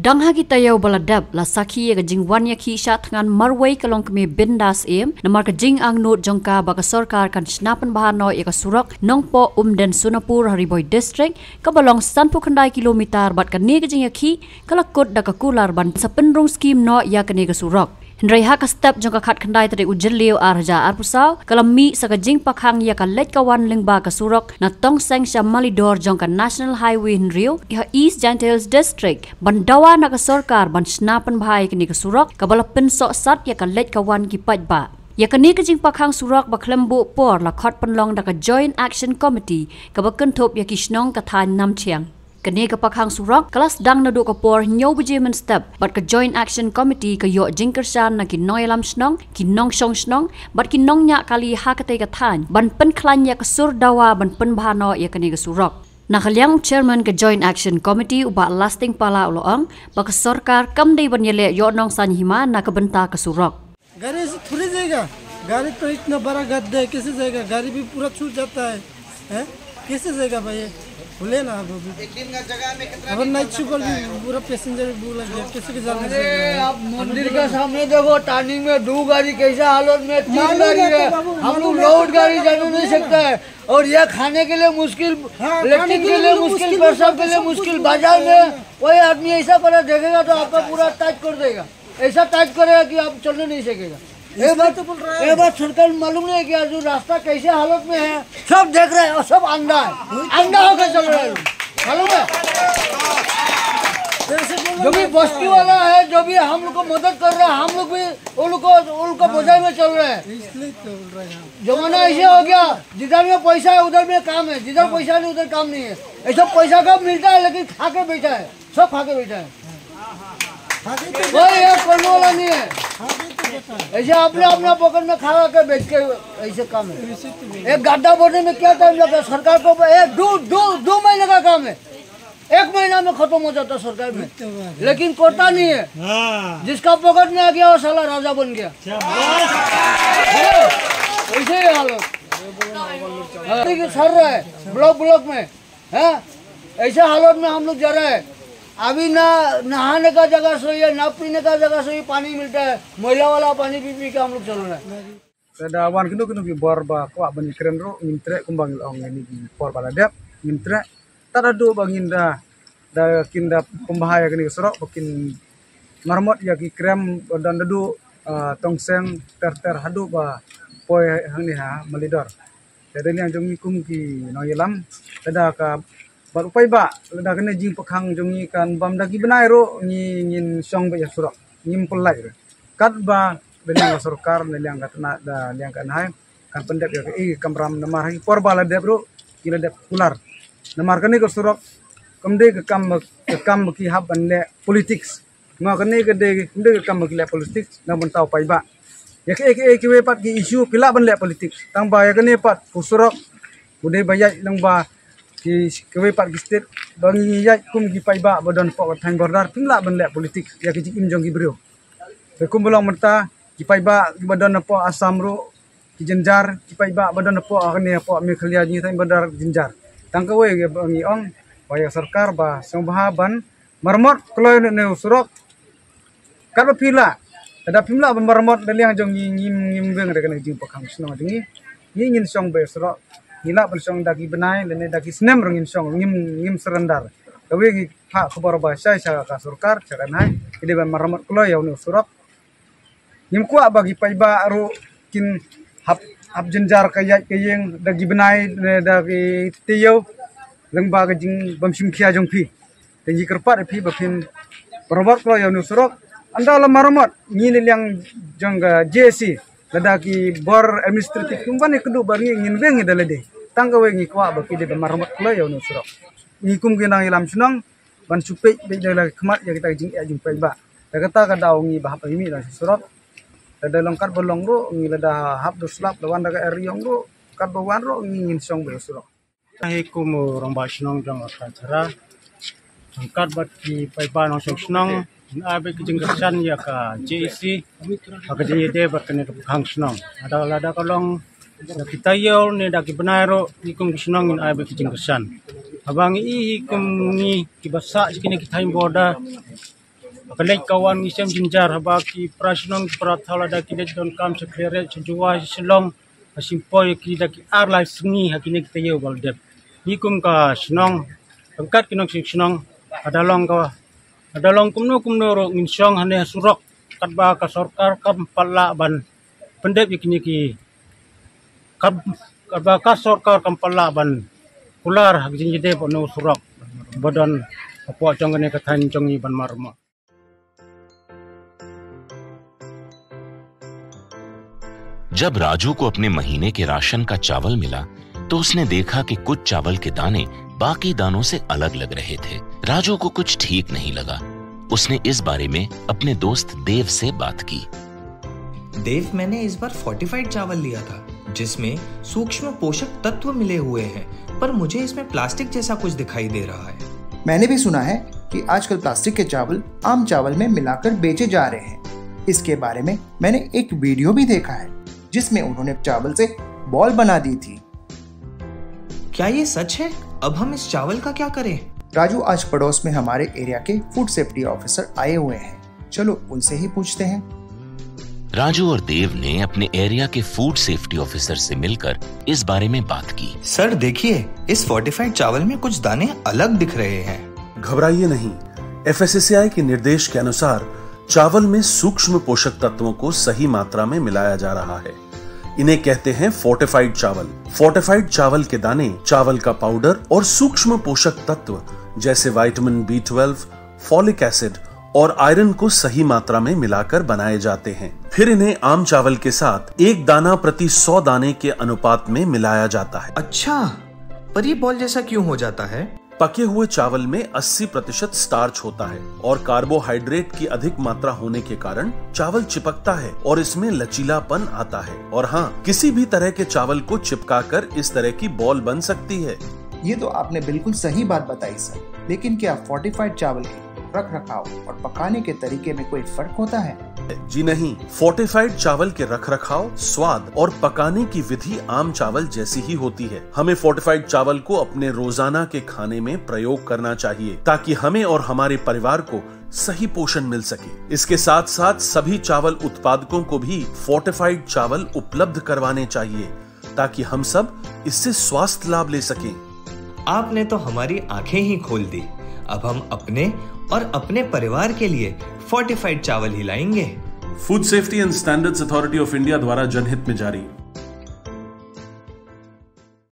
Dangha kita yau baladab la saki ya jing wan ya ki sha thangan marwai kalong kami bindas em namar ka jing ang not jongka baka sarkar kan snapan bahano ya ka surak nongpo den Sunapur Hariboy district ka balong 1 kilometer bat ka ne ka jing ya ki kalakot da ka kular ban sa penrong scheme no ya ka ne ka surak Hendrai hak step jongka khat khandai tadi ujel leo arja arpusau kalami sa ka jing pakhang ya ka let ka wan lingba ka surak na tong seng sha malidor jongka national highway Henrio ya East Giant Hills district bandawa na ka sarkar ban snapan bahai kini ka surak ka balapin sok sat ya ka let ka wan ki pajba ya kani ka jing pakhang surak ba klembu por la khat panlong da ka joint action committee ka bakan thop ya ki snong ka than nam chiang Kani ka pakhang surak kelas dang na do ka por nyo bujemen step bat ka joint action committee ka yo jingkersan na ki noilam snong ki nong song snong bat ki nong nya kali ha ka te ka than ban pen khlan ya ka sur dawa ban pen bahano ya kani ka surak Nakaliang chairman ka joint action committee uba lasting pala uloang ba ka sarkar kam dei ban yele yo nong san hima na ka banta ka surak गाड़ी से थोड़ी जाएगा गाड़ी तो इतना बड़ा गड्ढा है कैसे जाएगा गाड़ी भी पूरा छूट जाता है कैसे जाएगा भाई बोले ना अब एक दिन का जगह में कितना अब नाइट सुपर भी पूरा पैसेंजर भी लग गया कैसे के जाने से आप मंदिर का सामने देखो टर्निंग में 2 गाड़ी कैसा हालत में 3 गाड़ी है हम लोग लोड गाड़ी जाने नहीं सकता है और यह खाने के लिए मुश्किल लेटरिन के लिए मुश्किल पेशाब के लिए मुश्किल बाजार में कोई आदमी ऐसा कर देखेगा तो आपका पूरा टाइट कर देगा ऐसा टाइट करेगा कि आप चलने नहीं सकेगा ये बात सरकार मालूम नहीं है कि जो रास्ता कैसे हालत में है सब देख रहे हैं और सब अंधा होकर चल रहे हैं मालूम है जो भी बस्ती वाला है जो भी हम लोग को मदद कर रहा है हम लोग भी उनको बोझाई में चल रहे हैं जमाना ऐसे हो गया जिधर में पैसा है उधर में काम है जिधर पैसा नहीं उधर काम नहीं है ऐसा पैसा कब मिलता है लेकिन खा के बैठा है सब खा के बैठा है कोई करने वाला नहीं है ऐसे अपने अपना पॉकेट में खा के बेच के ऐसे काम है एक गड्ढा बोलने में क्या टाइम लगता है सरकार को दो महीने का काम है 1 महीना में खत्म हो जाता सरकार में लेकिन करता नहीं है जिसका पॉकेट में आ गया वो साला राजा बन गया ऐसे ही हालत सर रहा है ब्लॉक में है ऐसे हालत में हम लोग जा रहे हैं अभी ना नहाने का जगह सही है ना पीने का जगह सही पानी मिलता है मैला वाला पानी पी के हम लोग चल रहे हैं Sadawan kenu ki bor ba kwa ban kren ro ngimtre kumbang ong ni bor bala dep ngimtre tada do banginda da kinda pembahaya kini sorok bakin marmot ya ki krem dan dadu tongseng ter hadu ba poi hang ni ha malidor jadi yang jongi kum ki noyelam tada ka baru pai ba lada kena jing pakhang jongi kan bam dagi benai ro ngin song ba ya sorok ngim pelai kat ba dengan sarkar neliang katna da liang kan hai kan pendep ya kamram namar hi por bala dep ro kila dep kular namar kani ko surok kamde ke kam ki hab anle politics ma kani ke de kam ki le politics na bon tau pai ba ya ke we pat ki issue pila ban le politics tang ba ya kani pat kusurok bude bayai nang ba ki ke we pat ki state bangi ya kum ki pai ba bodon pok thang bordar pila ban le politics ya ki im jong ki brio ke kum bolong merta ki pai ba ki badan po asam ro ki jenjar ki pai ba badan po akne po me khlia ni thai badar jenjar tang ka we ngi ong waya sarkar ba songbaha ban marmot kloy ne surok ka pila ada pimla ban marmot daliang jong ngim beng re kana jing pakhang sno dingi ni ngin song be surok nila ban song dagi benai lene dagi snem rongin song ngim serandar ka we ngi pha khabar ba sai sa ka sarkar chakan hai ide ban marmot kloy yaw ne surok Nim kuat bagi paiba ro kin hap jenjar kayeng dagi benai dagi tiyau lengba ke jing bamsim khia jong phi tengi kerpat phi bapin perobot klo ya nusurok anda la marmot ngin liang jong JC ladaki bor administratif kumbani kedu bari ngin weng dalade tangga we ngi kwa baki de marmot klo ya nusurok ngi kum ginang ilam sunang ban supe be dala khmat ya kita jing ya jing paiba kata ka daw ngi bahap imi la surok ada longkar bolong ro ngilada hap do slap lawan daga eriong ro kat bawan ro ngin song be surok Hai kumu romba snong jang acara angkat bat ki paiba nong snong abe ki jengkesan ya ka JC ka JD bat kene ka hang snong ada lada kalong kita yo ne da ki benaro ni kum snong in abe ki jengkesan abang i kum ni ki basa kini ki time border Kalai kawan ngisem jinjar habaki prasnong prathala da kinet don kam seklere sejua selong simpoi ki da ki ar life sungi hakine kita ye waldep nikum ka snong angkat kinong snong adalong kumno ro nginsong hane surok katba ka sarkar kam palla ban pendep yakini ki katba ka sarkar kam palla ban kular hakjin jede pono surok badan apa jongane kathan jongi ban marma. जब राजू को अपने महीने के ration का चावल मिला तो उसने देखा कि कुछ चावल के दाने बाकी दानों से अलग लग रहे थे। राजू को कुछ ठीक नहीं लगा। उसने इस बारे में अपने दोस्त देव से बात की। देव, मैंने इस बार फोर्टिफाइड चावल लिया था जिसमें सूक्ष्म पोषक तत्व मिले हुए हैं, पर मुझे इसमें प्लास्टिक जैसा कुछ दिखाई दे रहा है। मैंने भी सुना है कि आजकल प्लास्टिक के चावल आम चावल में मिलाकर बेचे जा रहे हैं। इसके बारे में मैंने एक वीडियो भी देखा है जिसमें उन्होंने चावल से बॉल बना दी थी। क्या ये सच है? अब हम इस चावल का क्या करें? राजू, आज पड़ोस में हमारे एरिया के फूड सेफ्टी ऑफिसर आए हुए हैं, चलो उनसे ही पूछते हैं। राजू और देव ने अपने एरिया के फूड सेफ्टी ऑफिसर से मिलकर इस बारे में बात की। सर देखिए, इस फोर्टिफाइड चावल में कुछ दाने अलग दिख रहे हैं। घबराइए नहीं, FSSAI के निर्देश के अनुसार चावल में सूक्ष्म पोषक तत्वों को सही मात्रा में मिलाया जा रहा है। इन्हें कहते हैं फोर्टिफाइड चावल। फोर्टिफाइड चावल के दाने चावल का पाउडर और सूक्ष्म पोषक तत्व जैसे विटामिन B12, फॉलिक एसिड और आयरन को सही मात्रा में मिलाकर बनाए जाते हैं। फिर इन्हें आम चावल के साथ 1 दाना प्रति 100 दाने के अनुपात में मिलाया जाता है। अच्छा, पर ये बॉल जैसा क्यों हो जाता है? पके हुए चावल में 80% स्टार्च होता है और कार्बोहाइड्रेट की अधिक मात्रा होने के कारण चावल चिपकता है और इसमें लचीलापन आता है। और हाँ, किसी भी तरह के चावल को चिपकाकर इस तरह की बॉल बन सकती है। ये तो आपने बिल्कुल सही बात बताई सर, लेकिन क्या फोर्टिफाइड चावल के रख रखाव और पकाने के तरीके में कोई फर्क होता है? जी नहीं, फोर्टिफाइड चावल के रख रखाव, स्वाद और पकाने की विधि आम चावल जैसी ही होती है। हमें फोर्टिफाइड चावल को अपने रोजाना के खाने में प्रयोग करना चाहिए ताकि हमें और हमारे परिवार को सही पोषण मिल सके। इसके साथ साथ सभी चावल उत्पादकों को भी फोर्टिफाइड चावल उपलब्ध करवाने चाहिए ताकि हम सब इससे स्वास्थ्य लाभ ले सकें। आपने तो हमारी आंखें ही खोल दी। अब हम अपने और अपने परिवार के लिए फोर्टिफाइड चावल ही लाएंगे। Food safety and standards authority of India द्वारा जनहित में जारी।